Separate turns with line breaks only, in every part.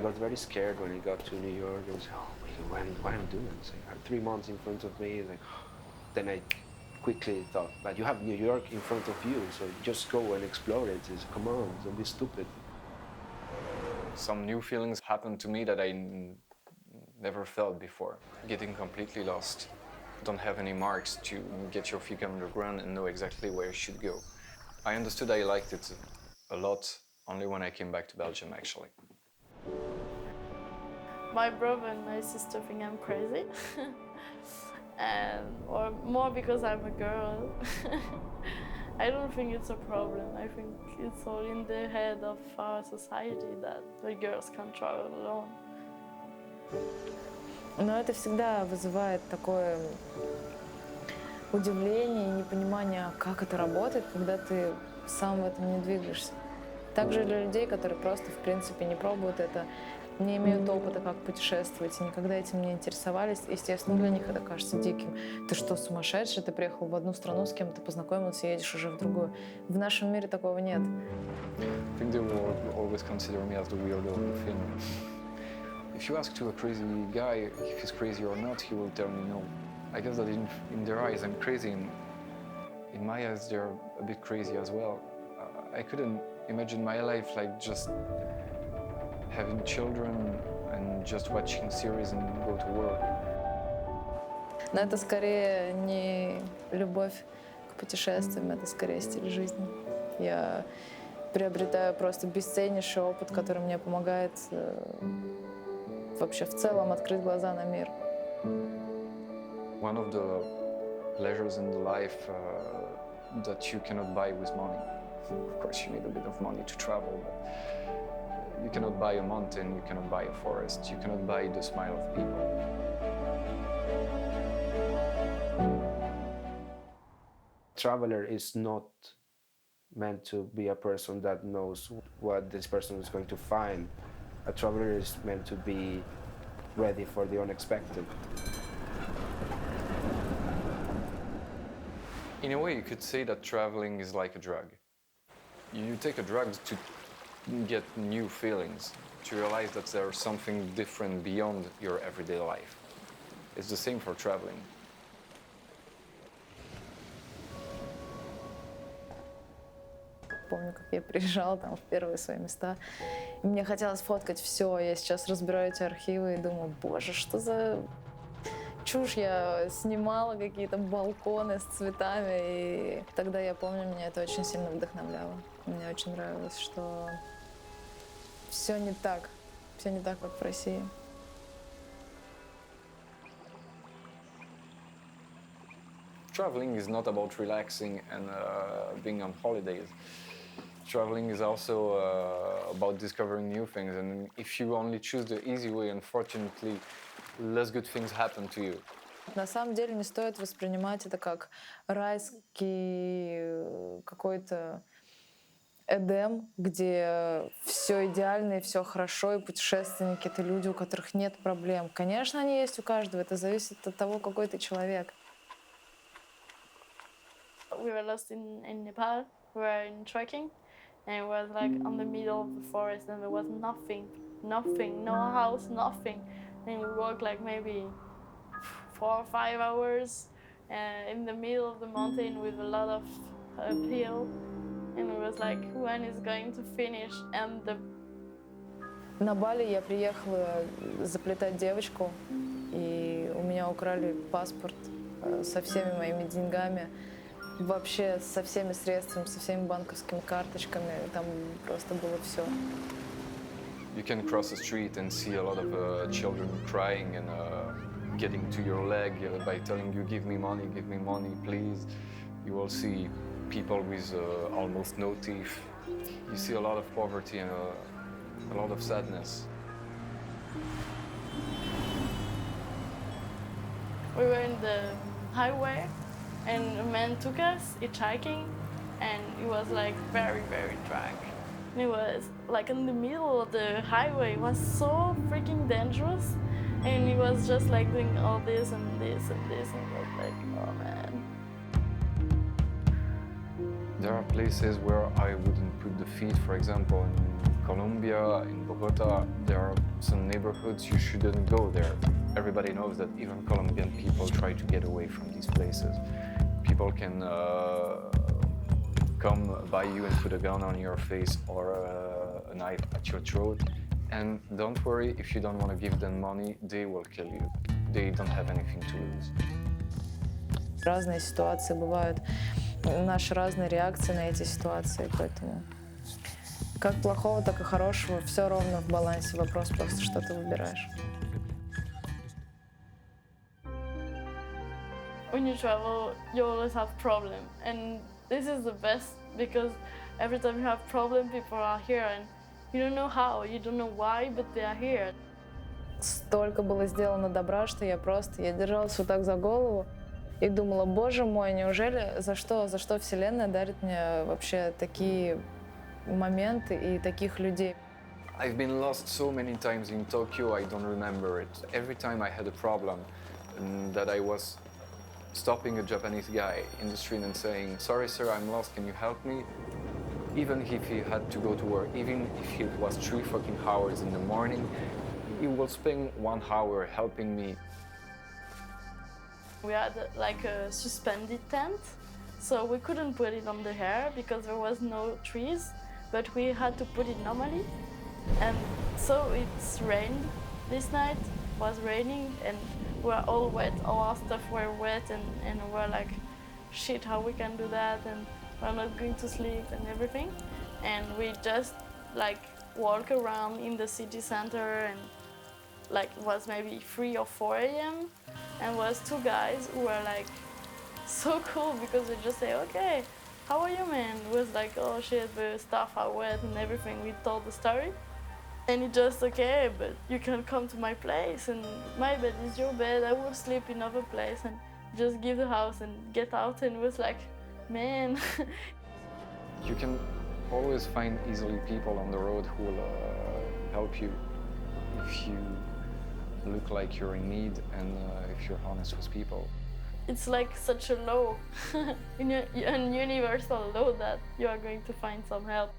I got very scared when he got to New York. I was like, oh my God, what am I doing? It's like, 3 months in front of me. Like, then I quickly thought, but you have New York in front of you, so just go and explore it. It's, come on, don't be stupid.
Some new feelings happened to me that I never felt before. Getting completely lost. Don't have any marks to get your feet on the ground and know exactly where you should go. I understood I liked it a lot only when I came back to Belgium, actually.
My brother and my sister think I'm crazy, and or more because I'm a girl. I don't think it's a problem. I think it's all in the head of our society that the girls can travel alone.
Но это всегда вызывает такое удивление и непонимание, как это работает, когда ты сам в этом не двигаешься. Также для людей, которые просто, в принципе, не пробуют это, не имеют опыта, как путешествовать, и никогда этим не интересовались, естественно, для них это кажется диким. Ты что, сумасшедший? Ты приехал в одну страну, с кем-то познакомился, едешь уже в другую. В нашем мире такого нет.
I think they will always consider me as the weirdo of the film. If you ask to a crazy guy if he's crazy or not, he will tell me no. I guess that in their eyes I'm crazy, and in my eyes they're a bit crazy as well. I couldn't imagine my life like just having children and just watching series and go to work.
Но это скорее не любовь к путешествиям, это скорее стиль жизни. Я приобретаю просто бесценнейший опыт, который мне помогает вообще в целом открыть глаза на мир.
One of the pleasures in the life that you cannot buy with money. Of course, you need a bit of money to travel, but you cannot buy a mountain, you cannot buy a forest, you cannot buy the smile of people.
Traveler is not meant to be a person that knows what this person is going to find. A traveler is meant to be ready for the unexpected.
In a way, you could say that traveling is like a drug. You take a drug to get new feelings, to realize that there's something different beyond your everyday life. It's the same for traveling.
Помню, как я приезжала там в первые свои места, и мне хотелось фоткать все. Я сейчас разбираю эти архивы и думаю, боже, что за чушь. Я снимала какие-то балконы с цветами, и тогда, я помню, меня это очень сильно вдохновляло. Мне очень нравилось, что все не так, как в России.
Traveling is not about relaxing and being on holidays. Traveling is also about discovering new things, and if you only choose the easy way, unfortunately, less good things happen to you.
На самом деле не стоит воспринимать это как райский какой-то Эдем, где все идеально и все хорошо, и путешественники — это люди, у которых нет проблем. Конечно, они есть у каждого, это зависит от того, какой ты человек.
We were lost in Nepal. We were in trekking, and it was like on the middle of the forest, and there was nothing, no house, nothing. And we walked like maybe 4 or 5 hours in the middle of the mountain with a lot of uphill, and it was like, when is going to finish? And
На Бали я приехала заплетать девочку, и у меня украли паспорт со всеми моими деньгами. Вообще со всеми средствами, со всеми банковскими карточками, там просто было все.
You can cross the street and see a lot of children crying and getting to your leg by telling you, give me money, please. You will see people with almost no teeth. You see a lot of poverty and a lot of sadness.
we were in the highway, and a man took us hitchhiking, and he was like very, very drunk. And he was like in the middle of the highway. It was so freaking dangerous, and he was just like doing all this and this and this, and I was like, oh man.
There are places where I wouldn't put the feet, for example, in Colombia, in Bogota. There are some neighborhoods you shouldn't go there. Everybody knows that even Colombian people try to get away from these places. People can come by you and put a gun on your face or a knife at your throat. And don't worry, if you don't want to give them money, they will kill you. They don't have anything to lose.
Разные ситуации бывают, наши разные реакции на эти ситуации, поэтому как плохого, так и хорошего, все ровно в балансе, вопрос просто, что ты выбираешь.
When you travel, you always have problem, and this is the best because every time you have problem, people are here, and you don't know how, you don't know why, but they are here.
Столько было сделано добра, что я держалась вот так за голову и думала, боже мой, неужели, за что вселенная дарит мне вообще такие моменты и таких людей?
I've been lost so many times in Tokyo, I don't remember it. Every time I had a problem, that I was stopping a Japanese guy in the street and saying, sorry sir, I'm lost, can you help me? Even if he had to go to work, even if it was 3 fucking hours in the morning, he will spend 1 hour helping me.
We had like a suspended tent, so we couldn't put it on the air because there was no trees, but we had to put it normally. And so it's rained this night, was raining, and we're all wet, all our stuff were wet, and we're like, shit, how we can do that, and we're not going to sleep and everything. And we just like walk around in the city center, and like it was maybe 3 or 4 a.m. and was 2 guys who were like so cool because they just say, okay, how are you, man? It was like, oh shit, the stuff are wet and everything. We told the story. And it just, okay, but you can come to my place and my bed is your bed. I will sleep in another place, and just give the house and get out. And it was like, man.
You can always find easily people on the road who will help you if you look like you're in need and if you're honest with people.
It's like such a law, an universal law that you are going to find some help.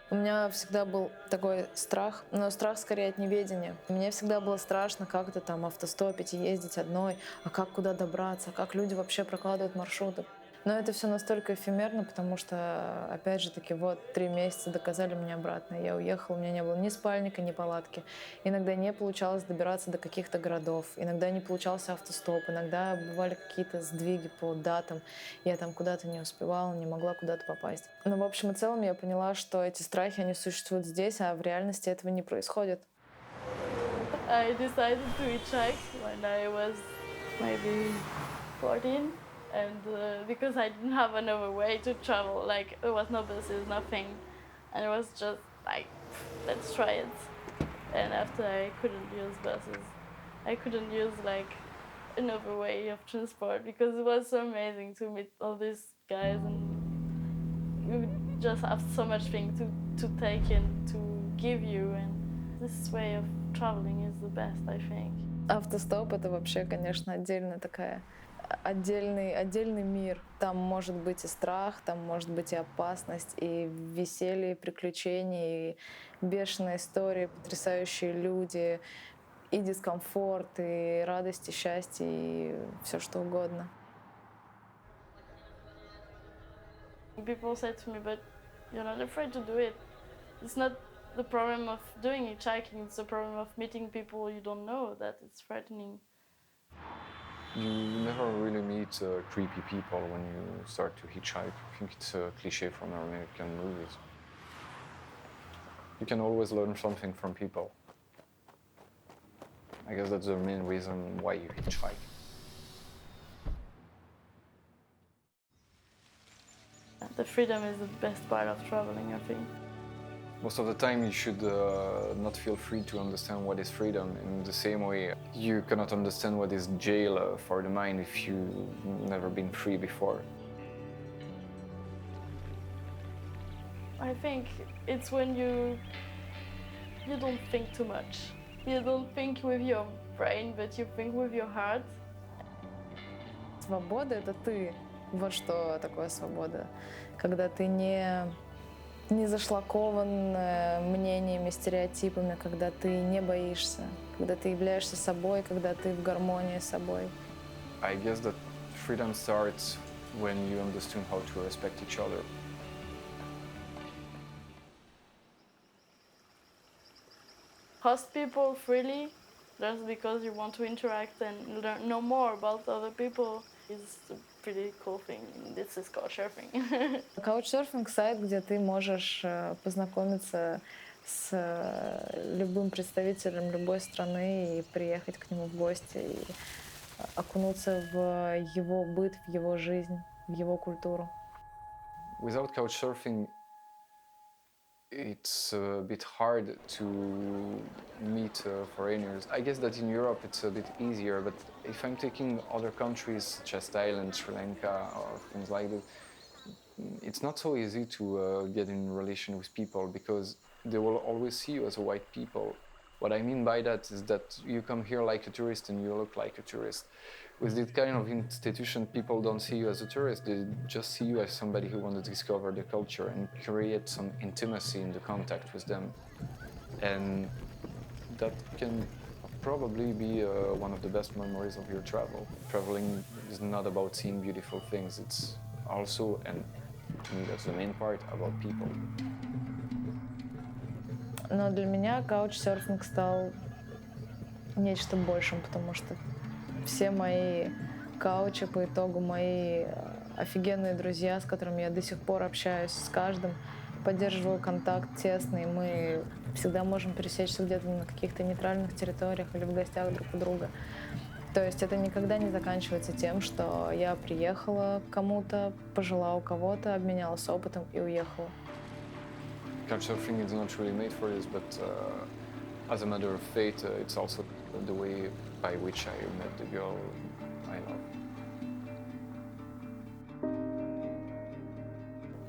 У меня всегда был такой страх, но страх скорее от неведения. Мне всегда было страшно как-то там автостопить и ездить одной, а как куда добраться, как люди вообще прокладывают маршруты. Но это все настолько эфемерно, потому что, опять же таки, вот 3 месяца доказали мне обратно. Я уехала, у меня не было ни спальника, ни палатки. Иногда не получалось добираться до каких-то городов, иногда не получался автостоп, иногда бывали какие-то сдвиги по датам. Я там куда-то не успевала, не могла куда-то попасть. Но в общем и целом я поняла, что эти страхи, они существуют здесь, а в реальности этого не происходит.
I decided to hitchhike when I was maybe 14. And because I didn't have another way to travel, like there was no buses, nothing, and it was just like, let's try it. And after I couldn't use buses, I couldn't use like another way of transport because it was so amazing to meet all these guys, and you just have so much things to take in, to give you, and this way of traveling is the best, I think.
Автостоп — это вообще, конечно, отдельный мир. Там может быть и страх, там может быть и опасность, и веселье, и приключения, и бешеные истории, потрясающие люди, и дискомфорт, и радость, и счастье, и все что угодно.
People say to me, but you're not afraid to do it. It's not the problem of doing hitchhiking, it's the problem of meeting people you don't know that it's threatening.
You never really meet creepy people when you start to hitchhike. I think it's a cliche from American movies. You can always learn something from people. I guess that's the main reason why you hitchhike.
The freedom is the best part of traveling, I think.
Most of the time you should not feel free to understand what is freedom. In the same way, you cannot understand what is jail for the mind if you've never been free before.
I think it's when you don't think too much. You don't think with your brain, but you think with your heart.
Свобода — это ты. Вот что такое свобода. Когда ты не зашлакован мнениями, стереотипами, когда ты не боишься, когда ты являешься собой, когда ты в гармонии с собой.
I guess that freedom starts when you understand how to respect each other.
Host people freely just because you want to interact and know more about other people is a pretty cool thing. This is couchsurfing.
Couchsurfing — сайт, где ты можешь познакомиться с любым представителем любой страны и приехать к нему в гости и окунуться в его быт, в его жизнь, в его культуру.
Without couchsurfing, it's a bit hard to meet foreigners. I guess that in Europe it's a bit easier, but if I'm taking other countries such as Thailand, Sri Lanka, or things like that, it's not so easy to get in relation with people because they will always see you as a white people. What I mean by that is that you come here like a tourist and you look like a tourist. With this kind of institution, people don't see you as a tourist, they just see you as somebody who wants to discover the culture and create some intimacy in the contact with them. And that can probably be one of the best memories of your travel. Traveling is not about seeing beautiful things, it's also, and to me that's the main part, about people.
Но для меня каучсерфинг стал нечто большим, потому что все мои каучи по итогу мои офигенные друзья, с которыми я до сих пор общаюсь, с каждым поддерживаю контакт тесный. Мы всегда можем пересечься где-то на каких-то нейтральных территориях или в гостях друг у друга. То есть это никогда не заканчивается тем, что я приехала к кому-то, пожила у кого-то, обменялась опытом и уехала.
Couchsurfing is not really made for this, but as a matter of fate, it's also the way by which I met the girl I love.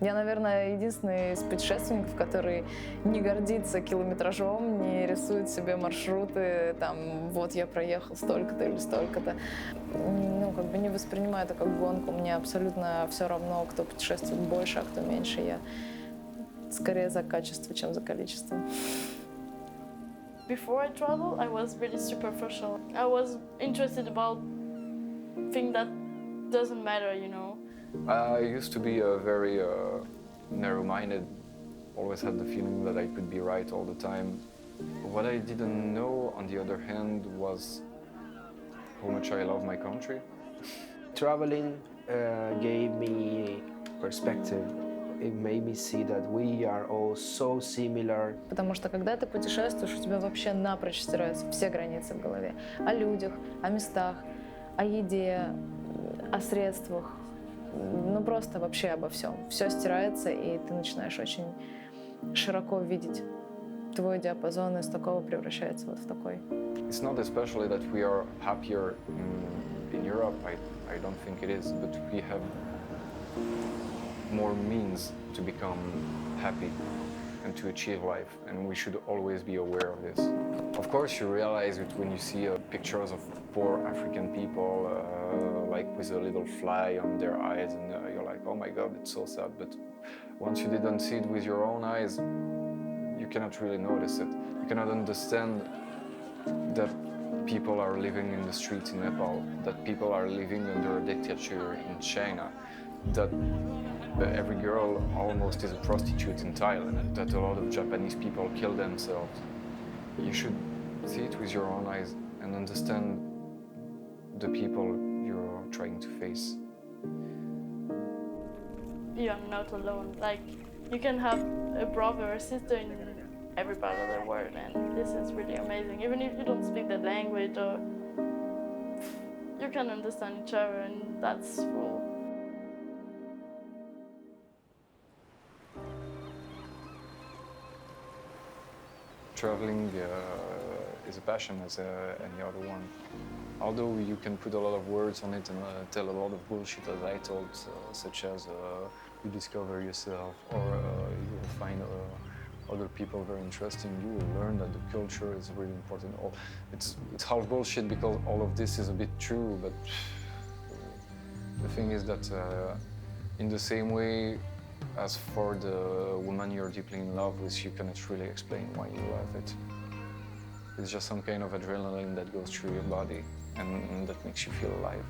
Я, наверное, единственный из путешественников, который не гордится километражом, не рисует себе маршруты, там, вот я проехал столько-то или столько-то. Ну, как бы не воспринимаю это как гонку. Мне абсолютно все равно, кто путешествует больше, а кто меньше. Я скорее за качество, чем за количество.
Before I traveled, I was really superficial. I was interested about things that doesn't matter, you know.
I used to be very narrow-minded, always had the feeling that I could be right all the time. What I didn't know, on the other hand, was how much I love my country.
Traveling gave me perspective. It made me see that we are all so similar.
Потому что когда ты путешествуешь, у тебя вообще напрочь стираются все границы в голове. О людях, о местах, о еде, о средствах. Ну просто вообще обо всем. Все стирается, и ты начинаешь очень широко видеть. Твой диапазон из такого превращается вот в такой.
It's not especially that we are happier in Europe. I don't think it is, but we have more means to become happy and to achieve life, and we should always be aware of this. Of course, you realize it when you see pictures of poor African people, like with a little fly on their eyes, and you're like, oh my God, it's so sad. But once you didn't see it with your own eyes, you cannot really notice it. You cannot understand that people are living in the streets in Nepal, that people are living under a dictatorship in China, that every girl almost is a prostitute in Thailand, that a lot of Japanese people kill themselves. You should see it with your own eyes and understand the people you're trying to face.
You're not alone. Like, you can have a brother or sister in every part of the world, and this is really amazing. Even if you don't speak the language, or you can understand each other, and that's cool.
Traveling is a passion as any other one. Although you can put a lot of words on it and tell a lot of bullshit, as I told, such as you discover yourself, or you will find other people very interesting, you will learn that the culture is really important. It's half bullshit because all of this is a bit true, but The thing is that in the same way as for the woman you're deeply in love with, you cannot really explain why you love it. It's just some kind of adrenaline that goes through your body and that makes you feel alive.